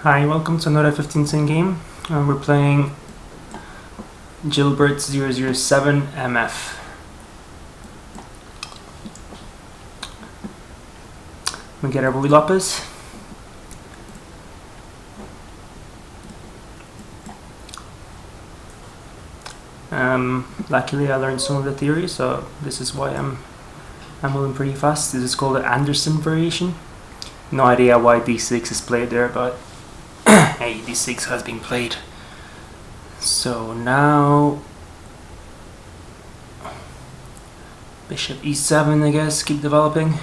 Hi, welcome to another 15-cent game. We're playing Gilbert007MF. We get a Ruy Lopez. Luckily I learned some of the theory, so this is why I'm moving pretty fast. This is called the Anderssen variation. No idea why d6 is played there, but hey, d6 has been played. So now bishop e7, I guess, keep developing.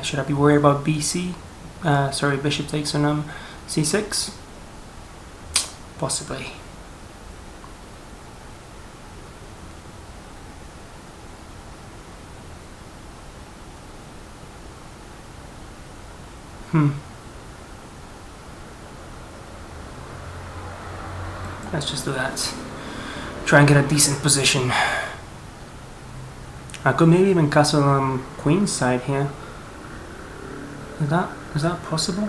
Should I be worried about bc? Bishop takes on c6? Possibly. Let's just do that. Try and get a decent position. I could maybe even castle queen's side here. Is that possible?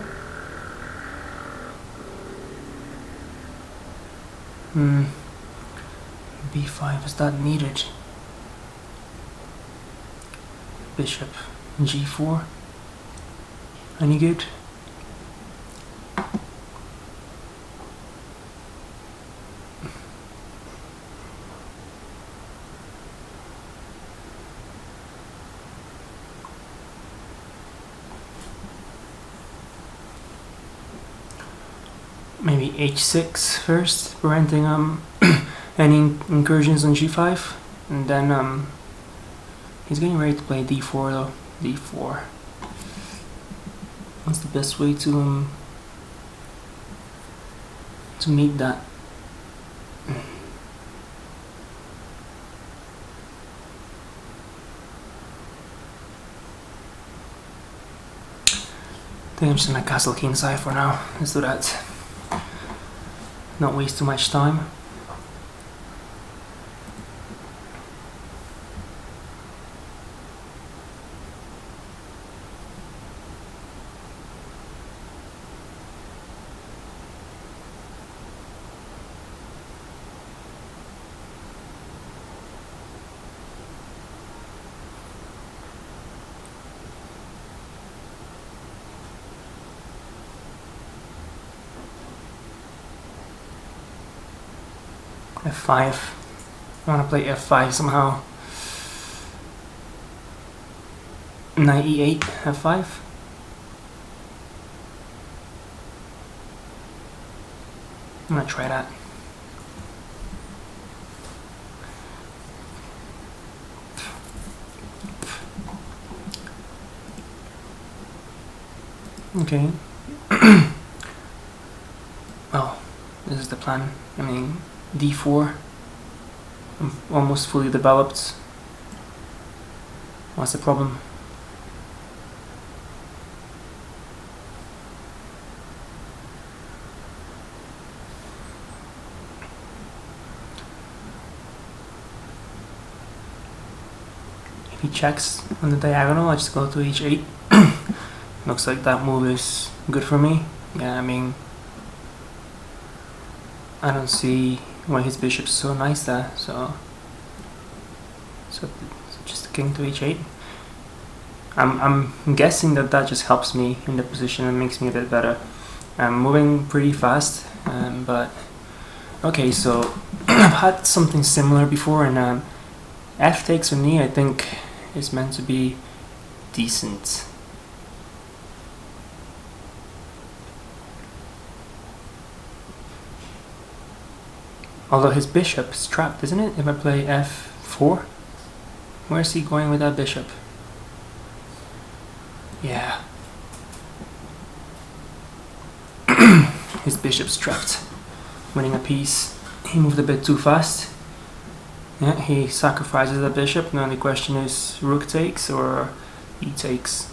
b5, is that needed? Bishop g4. Any good? Maybe h6 first, preventing any incursions on g5, and then he's getting ready to play d4 though. d4. What's the best way to meet that? I think I'm just gonna castle kingside for now. Let's do that. Not waste too much time. f5. I want to play f5 somehow. Knight e8, f5. I'm gonna try that. Okay. Oh, this is the plan. I mean, d4. I'm almost fully developed. What's the problem? If he checks on the diagonal, I just go to h8. Looks like that move is good for me. Yeah, I mean, I don't see why his bishop's so nice there, so just the king to h8. I'm guessing that just helps me in the position and makes me a bit better. I'm moving pretty fast, but okay, so I've had something similar before, and f takes on e I think is meant to be decent. Although his bishop is trapped, isn't it? If I play f4, where's he going with that bishop? Yeah. His bishop's trapped, winning a piece. He moved a bit too fast. Yeah, he sacrifices the bishop. Now the question is, rook takes or e takes?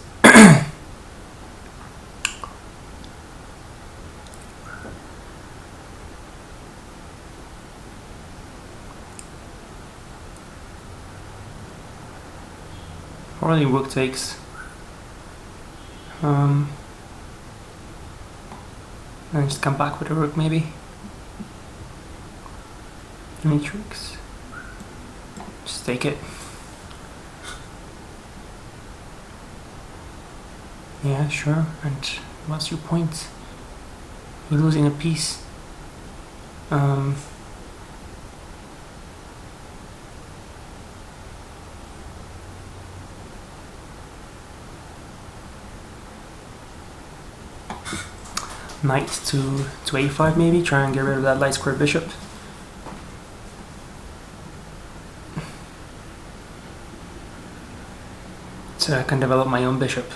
Probably rook takes. And just come back with a rook maybe. Any tricks? Just take it. Yeah, sure. And what's your point? You're losing a piece. Knight to a5 maybe, try and get rid of that light square bishop. So I can develop my own bishop.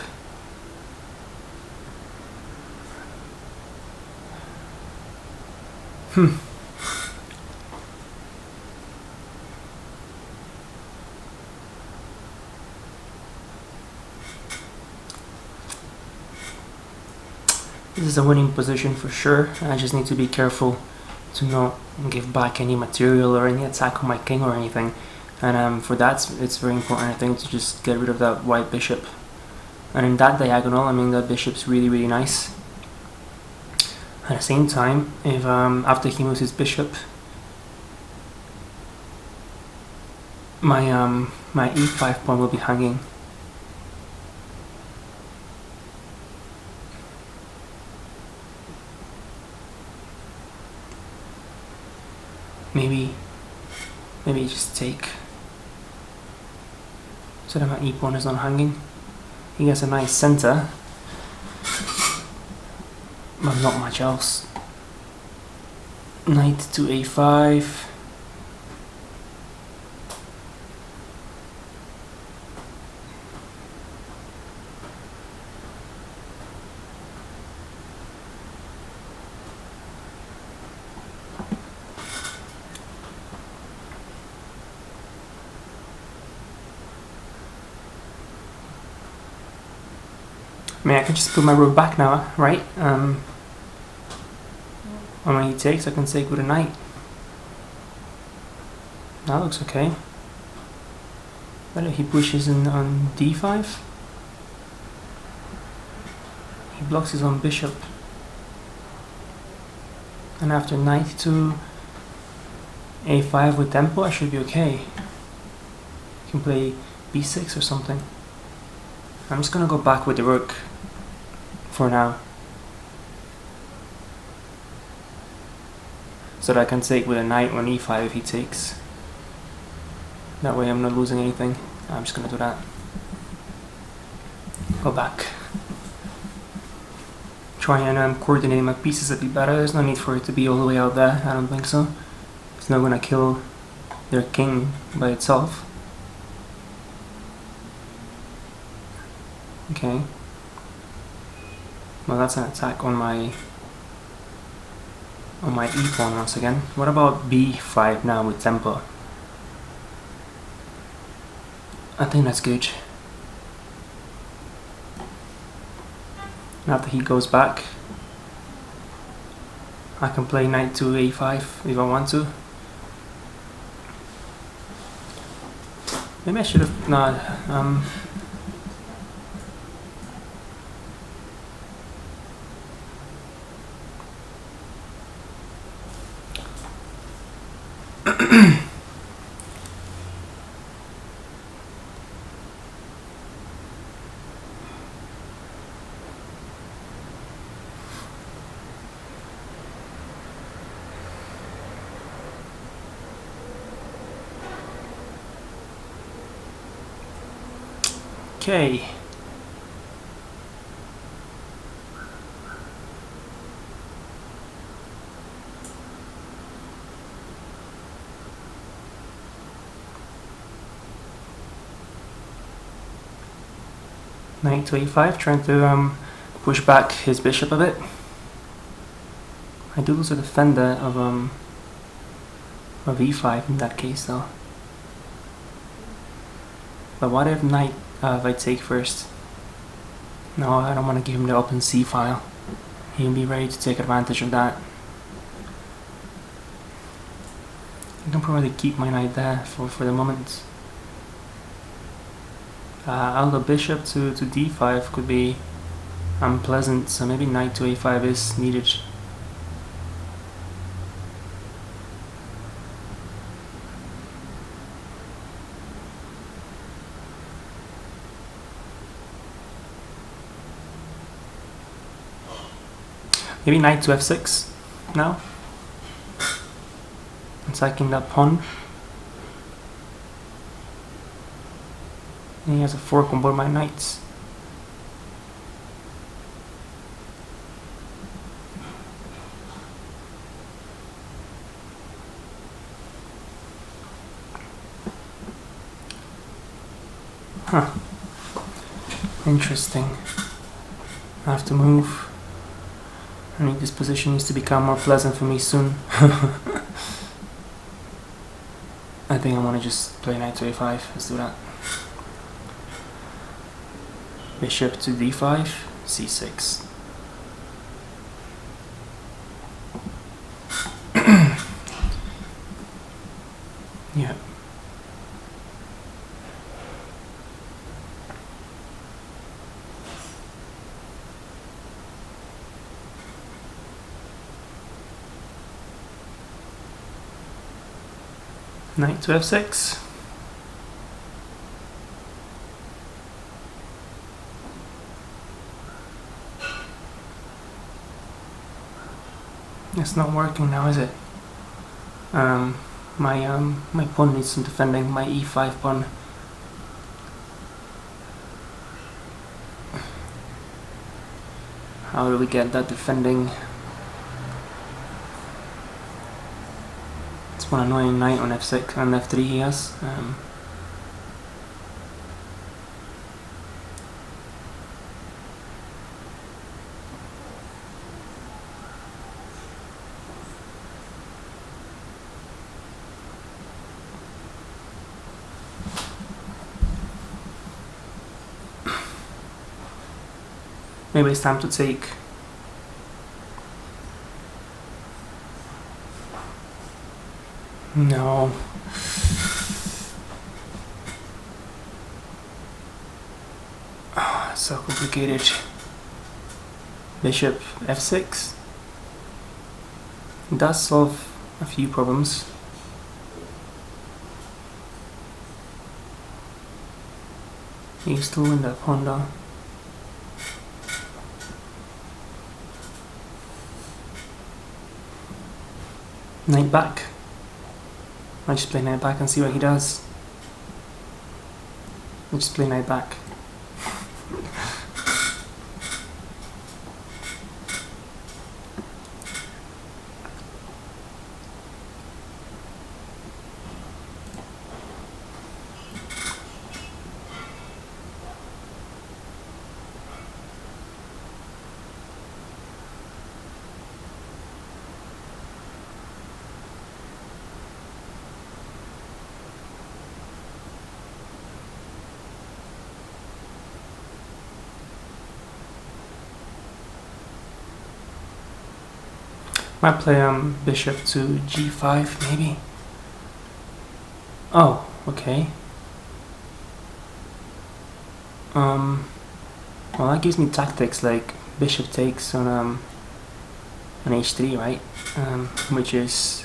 This is a winning position for sure. I just need to be careful to not give back any material or any attack on my king or anything. And for that, it's very important, I think, to just get rid of that white bishop. And in that diagonal, I mean, that bishop's really, really nice. At the same time, if after he moves his bishop, my e5 pawn will be hanging. Maybe just take, so that my e pawn is not hanging. He gets a nice center, but not much else. Knight to a5. I mean, I can just put my rook back now, right? And when he takes, I can take with a knight. That looks okay. But if he pushes in on d5, he blocks his own bishop. And after knight to a5 with tempo, I should be okay. You can play b6 or something. I'm just gonna go back with the rook for now, so that I can take with a knight on e5 if he takes. That way I'm not losing anything. I'm just gonna do that. Go back. Try and coordinate my pieces a bit better. There's no need for it to be all the way out there, I don't think so. It's not gonna kill their king by itself. Okay. Well, that's an attack on my e pawn once again. What about b5 now with tempo? I think that's good. After he goes back, I can play knight to a5 if I want to. Maybe I should have not. Okay. Knight to a5, trying to push back his bishop a bit. I do lose a defender of e5 in that case though. But what if knight if I take first? No, I don't want to give him the open c file. He'll be ready to take advantage of that. I can probably keep my knight there for the moment. Although bishop to d5 could be unpleasant, so maybe knight to a5 is needed. Maybe knight to f6 now, attacking that pawn. And he has a fork on board my knights. Huh. Interesting. I have to move. I think this position needs to become more pleasant for me soon. I think I want to just play knight to a5. Let's do that. Bishop to d5, c6. Yeah. Knight to f6. It's not working now, is it? My pawn needs some defending. My e5 pawn. How do we get that defending? It's one annoying knight on f6 and f3 he has. Maybe it's time to take. No. Oh, it's so complicated. Bishop f6. It does solve a few problems. You still win that pawn though. Knight back. I just play knight back and see what he does. I just play knight back. Might play bishop to g5 maybe. Oh, okay. Well, that gives me tactics like bishop takes on an h3, right? Which is,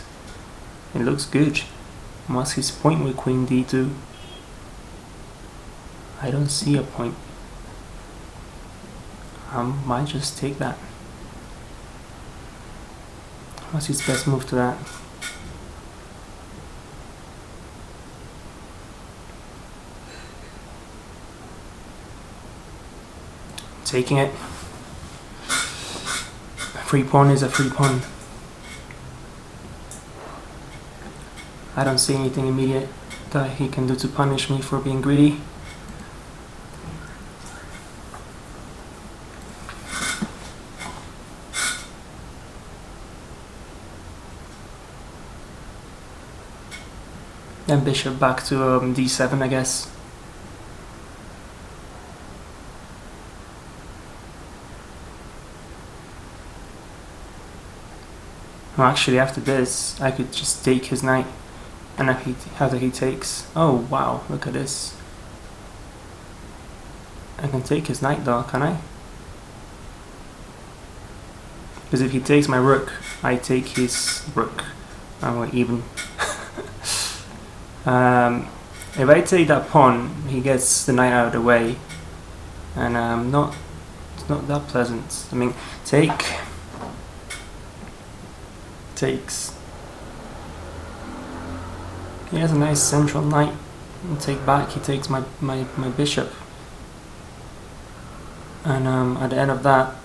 it looks good. What's his point with queen d2? I don't see a point. I might just take that. What's his best move to that? Taking it. Free pawn is a free pawn. I don't see anything immediate that he can do to punish me for being greedy. Then bishop back to d7, I guess. Well, actually, after this, I could just take his knight, and after he takes. Oh wow! Look at this. I can take his knight, though, can I? Because if he takes my rook, I take his rook, and we're even. If I take that pawn, he gets the knight out of the way, and it's not that pleasant. I mean, takes. He has a nice central knight. And take back. He takes my bishop, and at the end of that.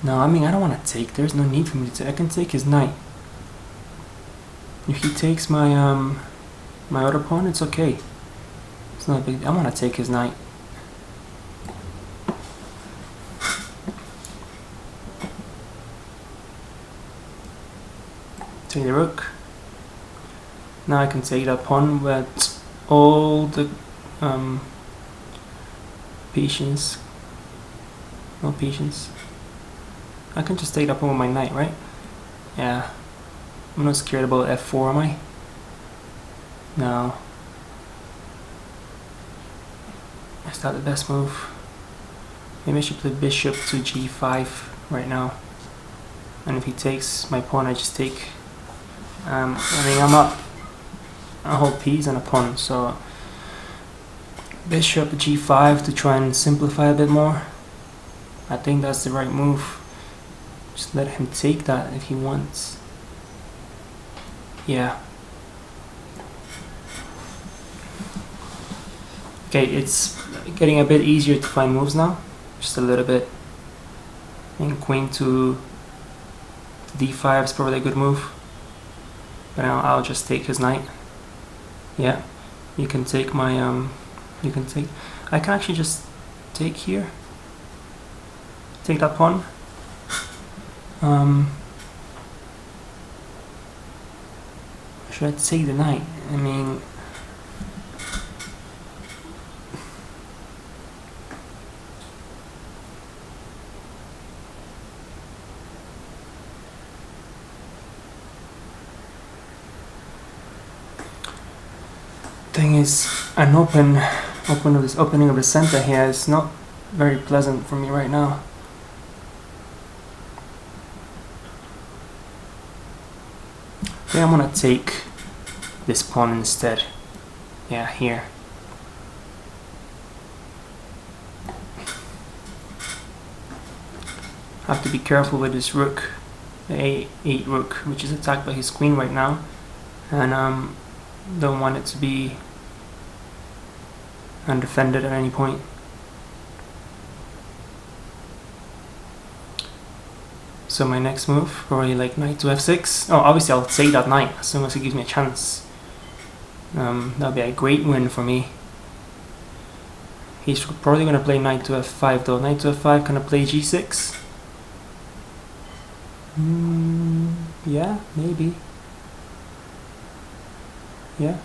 No, I mean, I don't want to take. There's no need for me to take. I can take his knight. If he takes my my other pawn, it's okay. It's not a big. I want to take his knight. Take the rook. Now I can take that pawn with all the patience. No patience. I can just take that pawn with my knight, right? Yeah. I'm not scared about f4, am I? No. Is that the best move? Maybe I should play bishop to g5 right now. And if he takes my pawn, I just take. I mean, I'm up a whole piece and a pawn, so bishop g5 to try and simplify a bit more. I think that's the right move. Just let him take that if he wants. Yeah. Okay, it's getting a bit easier to find moves now. Just a little bit. And queen to d5 is probably a good move. But now I'll just take his knight. Yeah. You can take my you can take. I can actually just take here. Take that pawn. Should I take the knight? I mean, thing is, an opening of the center here is not very pleasant for me right now. I think I'm gonna take this pawn instead. Yeah, here. Have to be careful with this rook, the a8 rook, which is attacked by his queen right now, and don't want it to be undefended at any point. So my next move, probably like knight to f6. Oh, obviously I'll take that knight as soon as he gives me a chance. That'll be a great win for me. He's probably going to play knight to f5 though. Knight to f5, can I play g6? Yeah, maybe. Yeah.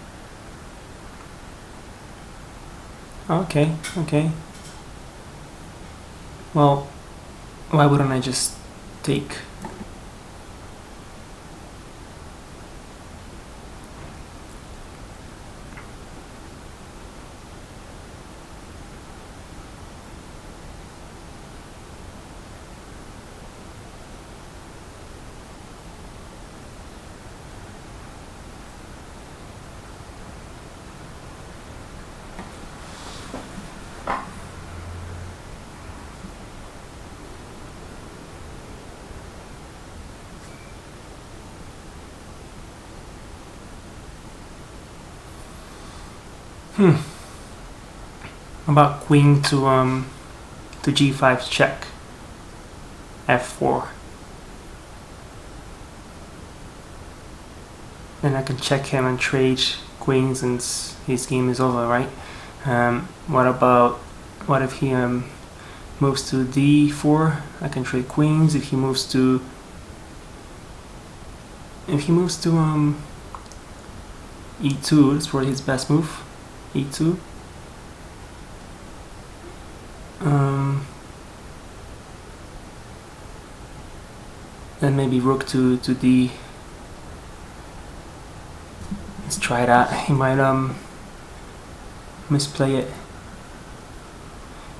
Okay, okay. Well, why wouldn't I just take? About queen to g5 check, f4. Then I can check him and trade queens, and his game is over, right? What if he moves to d4? I can trade queens. If he moves to e2, that's probably his best move. e2. Then maybe rook to d. Let's try that. He might misplay it.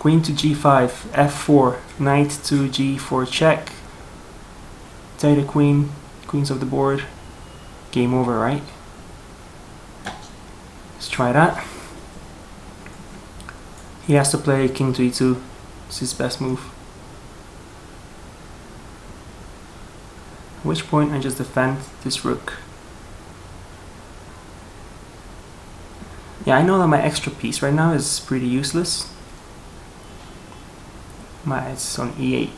Queen to g5, f4, knight to g4 check. Take the queen, queen's off the board. Game over, right? Let's try that. He has to play king to e2. It's his best move. At which point I just defend this rook. Yeah, I know that my extra piece right now is pretty useless. It's on e8.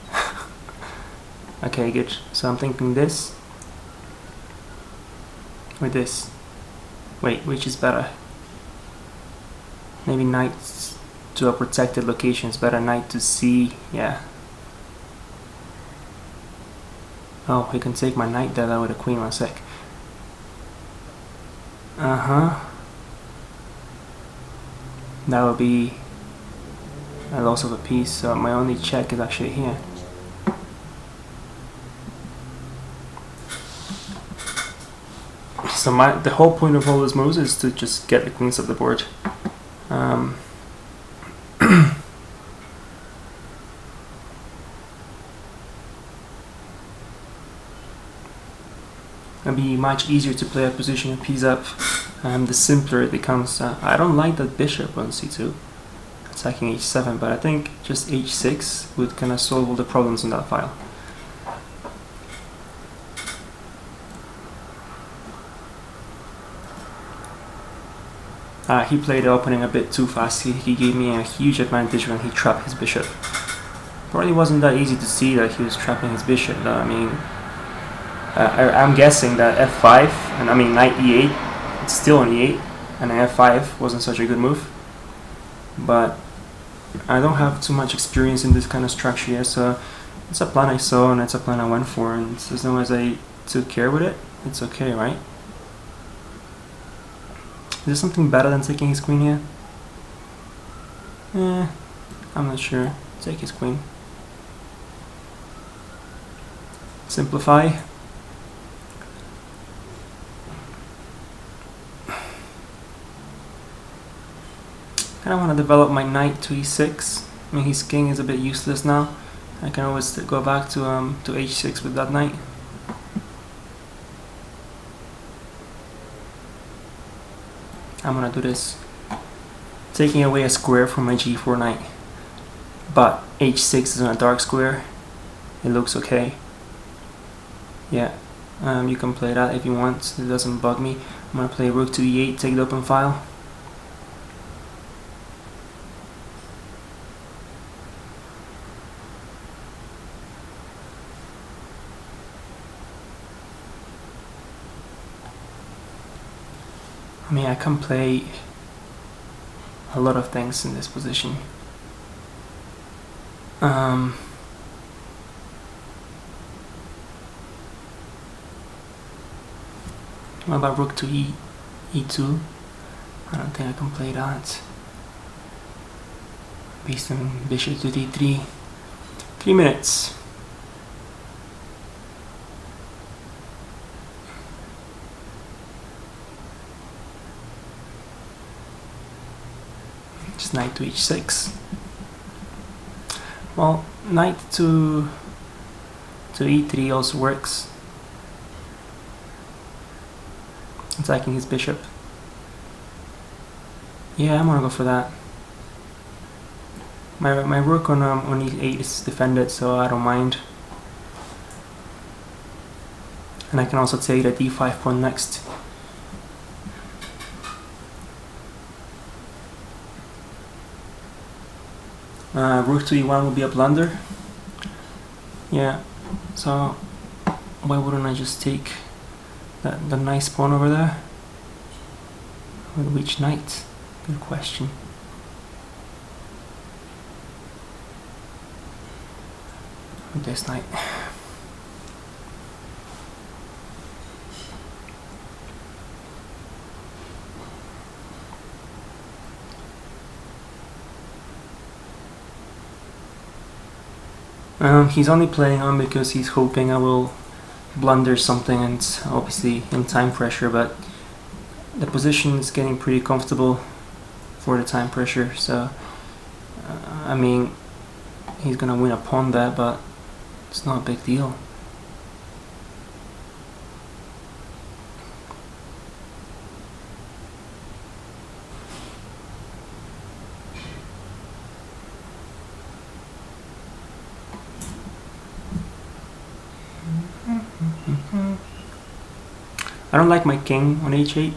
Okay, good. So I'm thinking this or this. Wait, which is better? Maybe knight to a protected location is better. Knight to c, yeah. Oh, he can take my knight there with a queen. 1 sec. That would be a loss of a piece, so my only check is actually here. So the whole point of all those moves is to just get the queens off the board. It'll be much easier to play a position of piece up, the simpler it becomes. I don't like that bishop on c2, attacking h7, but I think just h6 would kind of solve all the problems in that file. He played the opening a bit too fast. He gave me a huge advantage when he trapped his bishop. Probably wasn't that easy to see that he was trapping his bishop though. I mean, I'm guessing that f5, and I mean knight e8, it's still on e8, and f5 wasn't such a good move. But I don't have too much experience in this kind of structure here, so it's a plan I saw and it's a plan I went for, and as long as I took care with it, it's okay, right? Is there something better than taking his queen here? I'm not sure. Take his queen. Simplify. I kind of want to develop my knight to e6. I mean, his king is a bit useless now. I can always go back to h6 with that knight. I'm gonna do this, taking away a square from my g4 knight, but h6 is on a dark square. It looks okay. Yeah, you can play that if you want. It doesn't bug me. I'm gonna play rook to e8, take the open file. I mean, I can play a lot of things in this position. What about rook to e2? I don't think I can play that. Based on bishop to d3. 3 minutes. Just knight to h6. Well, knight to e3 also works. Attacking his bishop. Yeah, I'm gonna go for that. My rook on e8 is defended, so I don't mind. And I can also take the d5 pawn next. Rook to e1 will be a blunder. Yeah, so why wouldn't I just take the nice pawn over there? With which knight? Good question. With this knight. He's only playing on because he's hoping I will blunder something, and obviously in time pressure, but the position is getting pretty comfortable for the time pressure, so I mean, he's gonna win a pawn there, but it's not a big deal. I don't like my king on h8.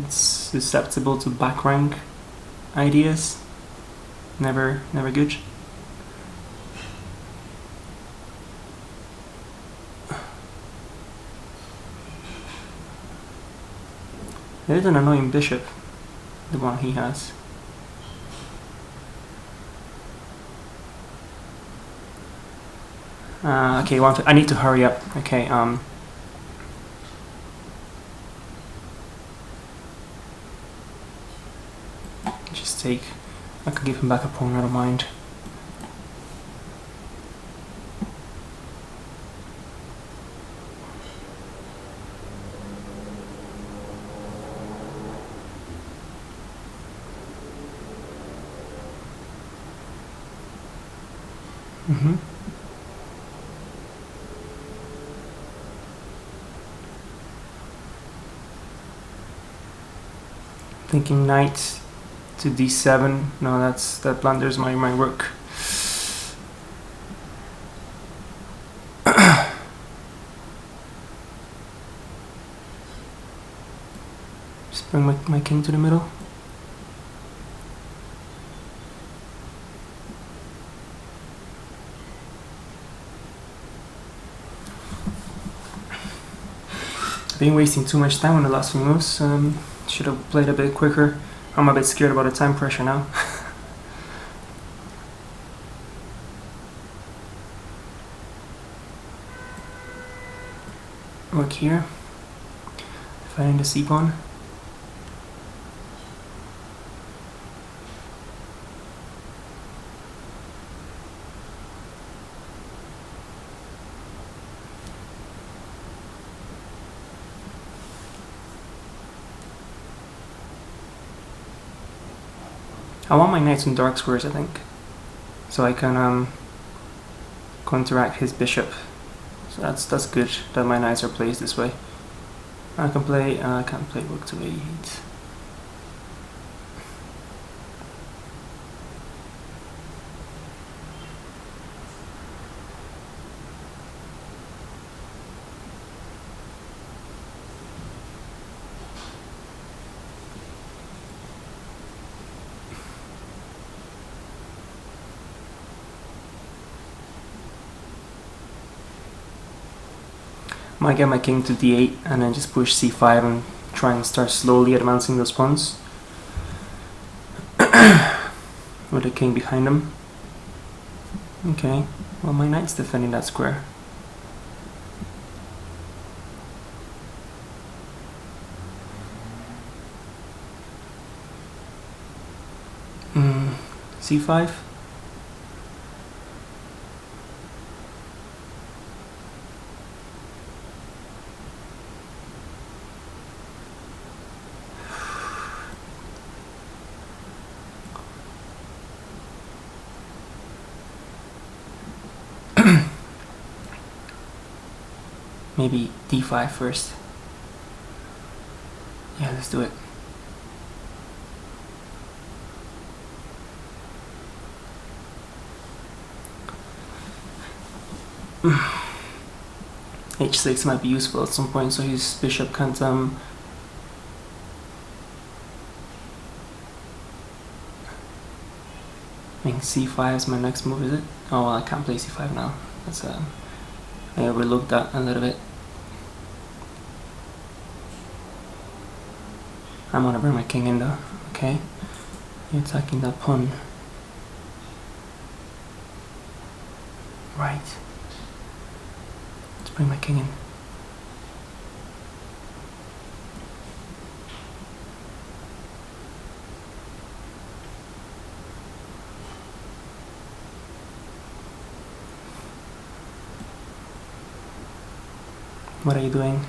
It's susceptible to back rank ideas. Never good. It is an annoying bishop, the one he has. Okay, I need to hurry up. Okay, just take. I could give him back a pawn, I don't mind. Thinking knight to d7. No, that blunders my rook. Just bring my king to the middle. I've been wasting too much time on the last few moves. Should have played a bit quicker. I'm a bit scared about the time pressure now. Rook here. Fighting the c-pawn. I want my knights in dark squares, I think, so I can counteract his bishop. So that's good that my knights are placed this way. I can't play rook to a8. Might get my king to d8 and then just push c5 and try and start slowly advancing those pawns with the king behind him. Okay, well my knight's defending that square. c5. Maybe d5 first. Yeah, let's do it. h6 might be useful at some point, so his bishop can't I mean, c5 is my next move, is it? Oh, well, I can't play c5 now. That's I overlooked that a little bit. I'm gonna bring my king in though. Okay, you're attacking that pawn. Right. Let's bring my king in. What are you doing?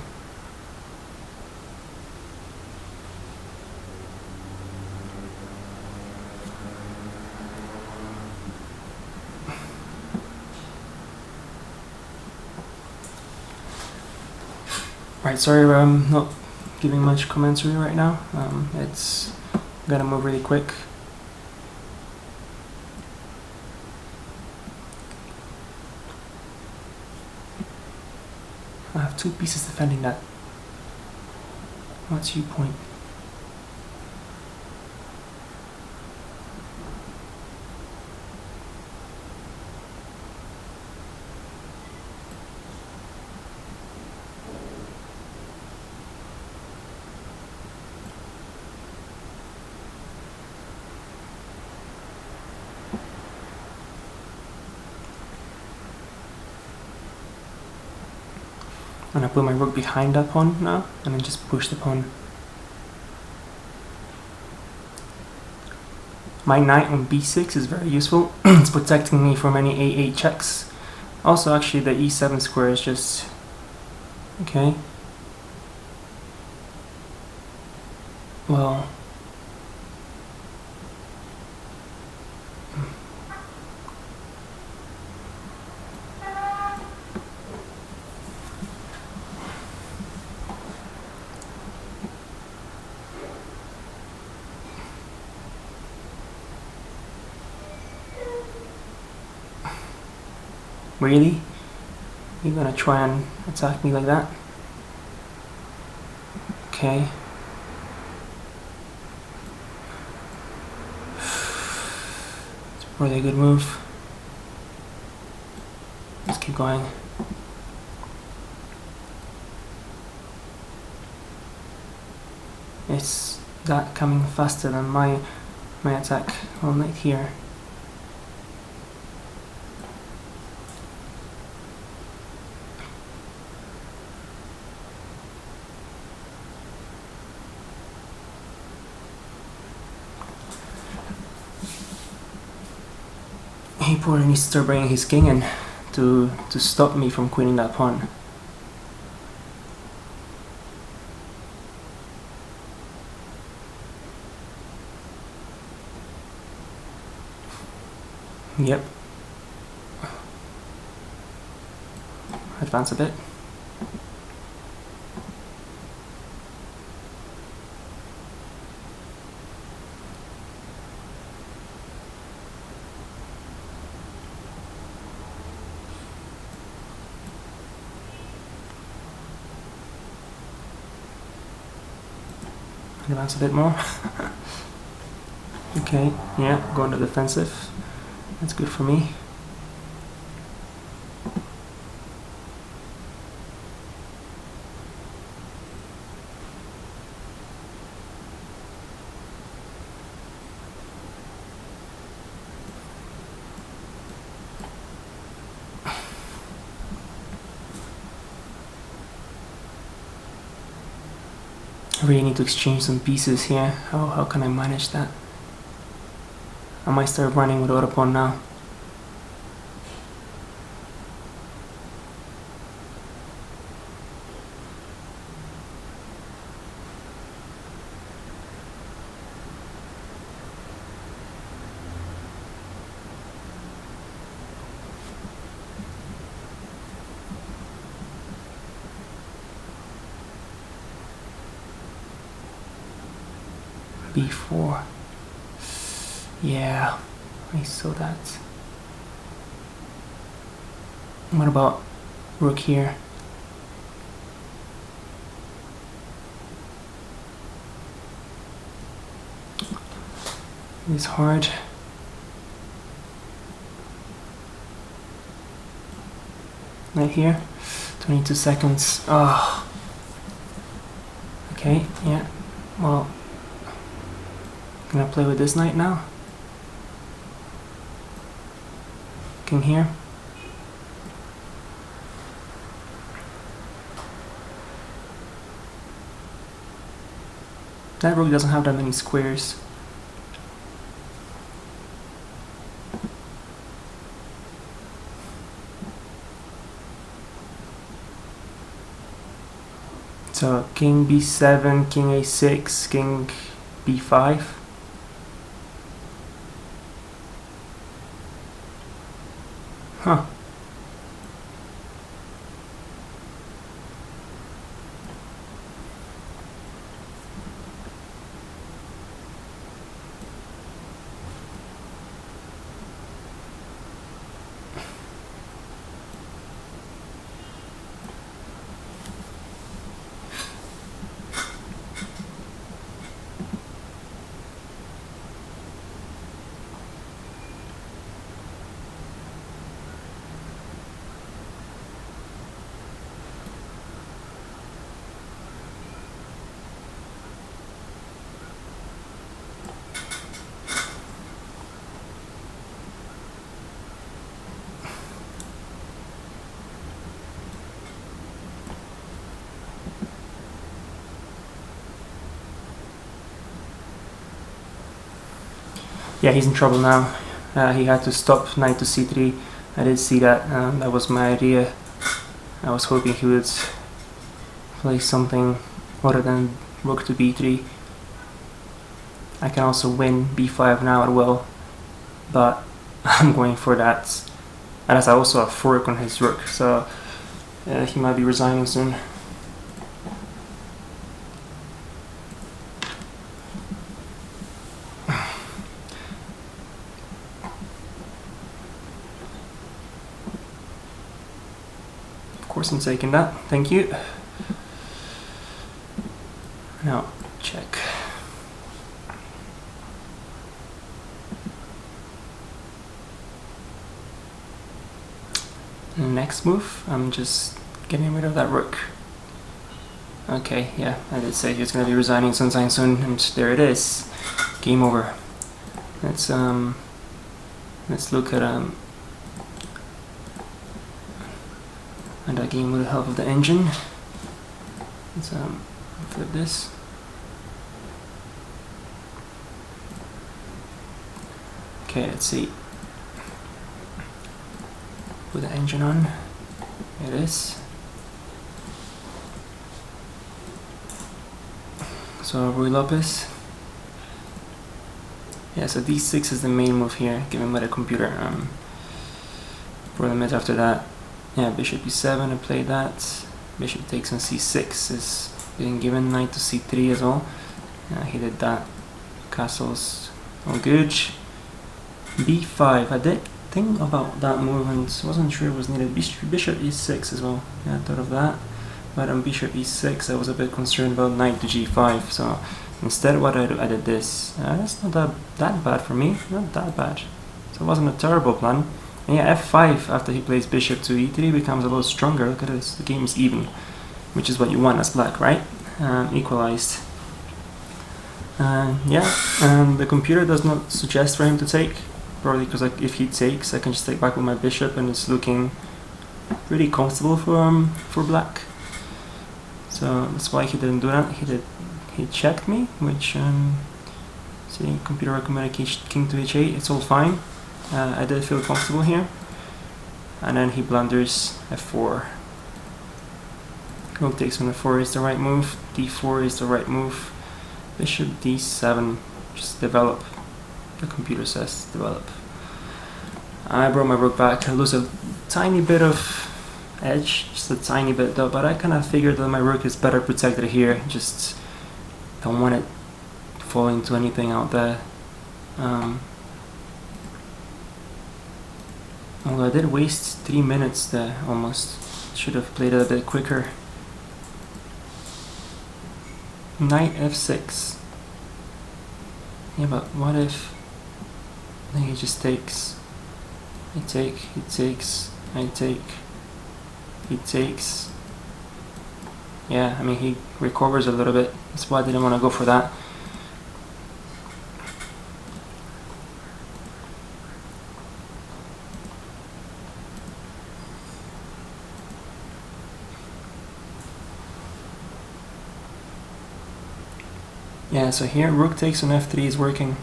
Right, sorry, not giving much commentary right now. It's gonna move really quick. I have 2 pieces defending that. What's your point? I'm gonna put my rook behind that pawn now, and then just push the pawn. My knight on b6 is very useful. It's protecting me from any a8 checks. Also, actually, the e7 square is just... okay. Well... Really? You're gonna try and attack me like that? Okay. It's a really good move. Let's keep going. It's that coming faster than my attack on knight here. He probably needs to start bringing his king in to stop me from queening that pawn. Yep. Advance a bit. Advance a bit more. Okay, yeah, go on the defensive. That's good for me. I really need to exchange some pieces here. How can I manage that? I might start running without a pawn now. B4. Yeah, I saw that. What about rook here? It's hard. Right here. 22 seconds. Oh. Okay, yeah. Well, can I play with this knight now? King here. That rook doesn't have that many squares. So king b7, king a6, king b5. Huh. Yeah, he's in trouble now. He had to stop knight to c3. I did see that. That was my idea. I was hoping he would play something other than rook to b3. I can also win b5 now at will, but I'm going for that. And as I also have fork on his rook, so he might be resigning soon. Of course I'm taking that, thank you. Now, check. Next move, I'm just getting rid of that rook. Okay, yeah, I did say he was going to be resigning sometime soon, and there it is. Game over. Let's look at that game with the help of the engine. Let's flip this. Okay, let's see. With the engine on, it is. So Ruy Lopez. Yeah, so d6 is the main move here, given by the computer. For the mid after that, yeah, bishop e7, I played that. Bishop takes on c6 is being given, knight to c3 as well. He did that. Castles all good. b5, I did think about that move and wasn't sure it was needed. Bishop e6 as well, yeah, I thought of that. But on bishop e6 I was a bit concerned about knight to g5, so instead what I did this. That's not that bad for me, not that bad. So it wasn't a terrible plan. And yeah, f5 after he plays bishop to e3 becomes a little stronger. Look at this, the game is even, which is what you want as black, right? Equalized. Yeah, the computer does not suggest for him to take, probably because if he takes I can just take back with my bishop and it's looking pretty comfortable for black. So that's why he didn't do that. He checked me, which see, computer recommended king to h8. It's all fine. I did feel comfortable here, and then he blunders f4. Rook takes on f4 is the right move. d4 is the right move. Bishop d7. Just develop. The computer says develop. I brought my rook back. I lose a tiny bit of edge, just a tiny bit though, but I kind of figured that my rook is better protected here. Just don't want it falling to anything out there. Although I did waste 3 minutes there almost. Should have played it a bit quicker. Knight f6. Yeah, but what if then he just takes? I take, he takes, I take, he takes. Yeah, I mean he recovers a little bit. That's why I didn't want to go for that. Yeah, so here rook takes on f3 is working.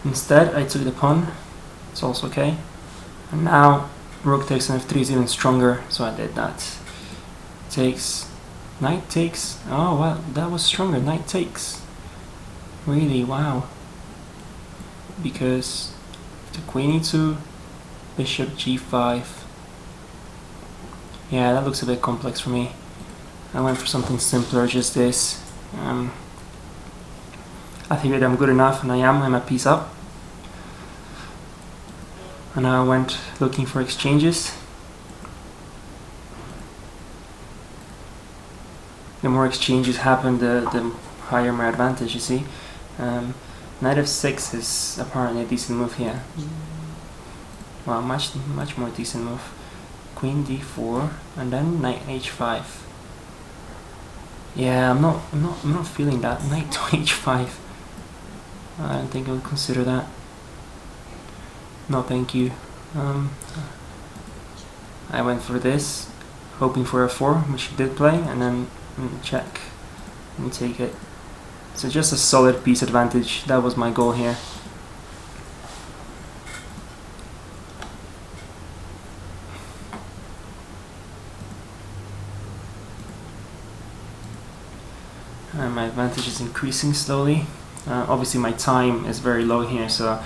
Instead I took the pawn. It's also okay. And now rook takes on f3 is even stronger, so I did that. Takes, knight takes. Oh wow, that was stronger. Knight takes. Really, wow. Because the queen e2, bishop g5. Yeah, that looks a bit complex for me. I went for something simpler, just this. I figured I'm good enough, and I'm a piece up. And I went looking for exchanges. The more exchanges happen, the higher my advantage, you see. Knight f6 is apparently a decent move here. Well, much more decent move. Queen d4, and then knight h5. Yeah, I'm not feeling that. Knight to h5. I don't think I would consider that. No, thank you. I went for this, hoping for a 4, which he did play, and then check and take it. So just a solid piece advantage, that was my goal here. And my advantage is increasing slowly. Obviously my time is very low here, so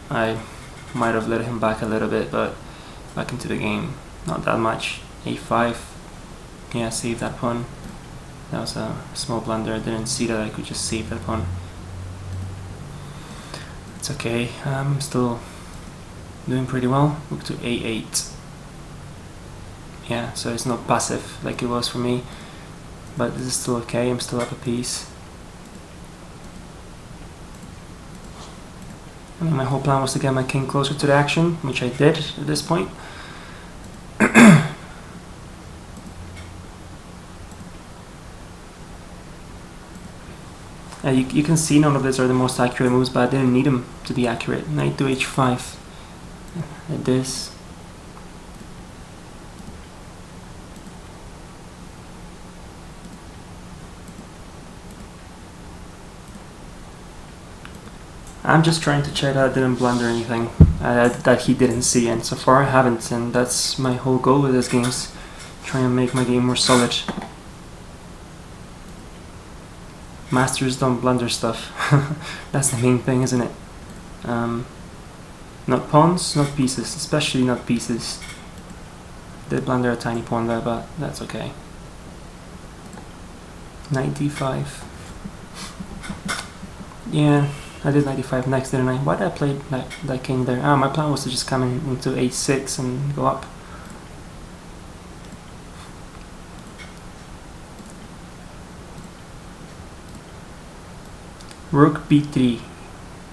I might have let him back a little bit, but back into the game, not that much. A5, yeah, save that pawn. That was a small blunder. I didn't see that I could just save that pawn. It's okay, I'm still doing pretty well. Rook to A8. Yeah, so it's not passive like it was for me, but this is still okay. I'm still up a piece. I mean, my whole plan was to get my king closer to the action, which I did at this point. You can see none of these are the most accurate moves, but I didn't need them to be accurate. Knight to H5. Like this. I'm just trying to check that I didn't blunder anything that he didn't see, and so far I haven't, and that's my whole goal with this game, is trying to make my game more solid. Masters don't blunder stuff. That's the main thing, isn't it? Not pawns, not pieces, especially not pieces. Did blunder a tiny pawn there, but that's okay. Knight d5. Yeah, I did 95 next, didn't I? Why did I play that king there? Ah, my plan was to just come into a6 and go up. Rook b3.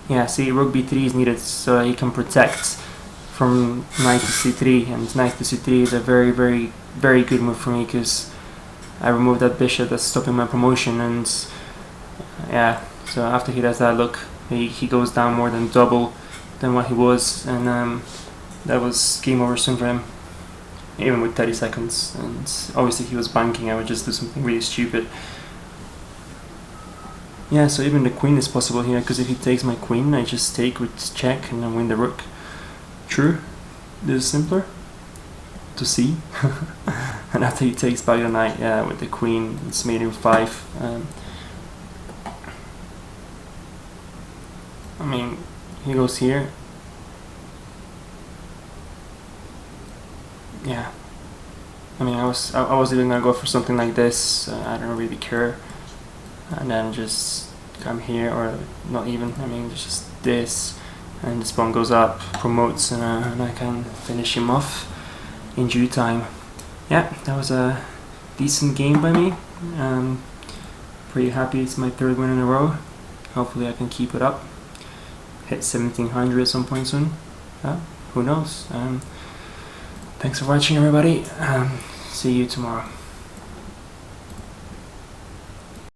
Yeah, see, rook b3 is needed so he can protect from knight to c3, and knight to c3 is a very, very, very good move for me, because I removed that bishop that's stopping my promotion, and yeah, so after he does that, look, he goes down more than double than what he was, and that was game over soon for him, even with 30 seconds, and obviously he was banking. I would just do something really stupid. Yeah, so even the queen is possible here, because if he takes my queen, I just take with check and then win the rook. True, this is simpler to see. And after he takes back the knight, yeah, with the queen, it's made him 5. I mean, he goes here. Yeah. I mean, I was even gonna go for something like this. I don't really care. And then just come here, or not even, I mean, it's just this, and this pawn goes up, promotes, and I can finish him off in due time. Yeah, that was a decent game by me. Pretty happy. It's my 3rd win in a row. Hopefully I can keep it up, hit 1700 at some point soon. Who knows. Thanks for watching, everybody. See you tomorrow.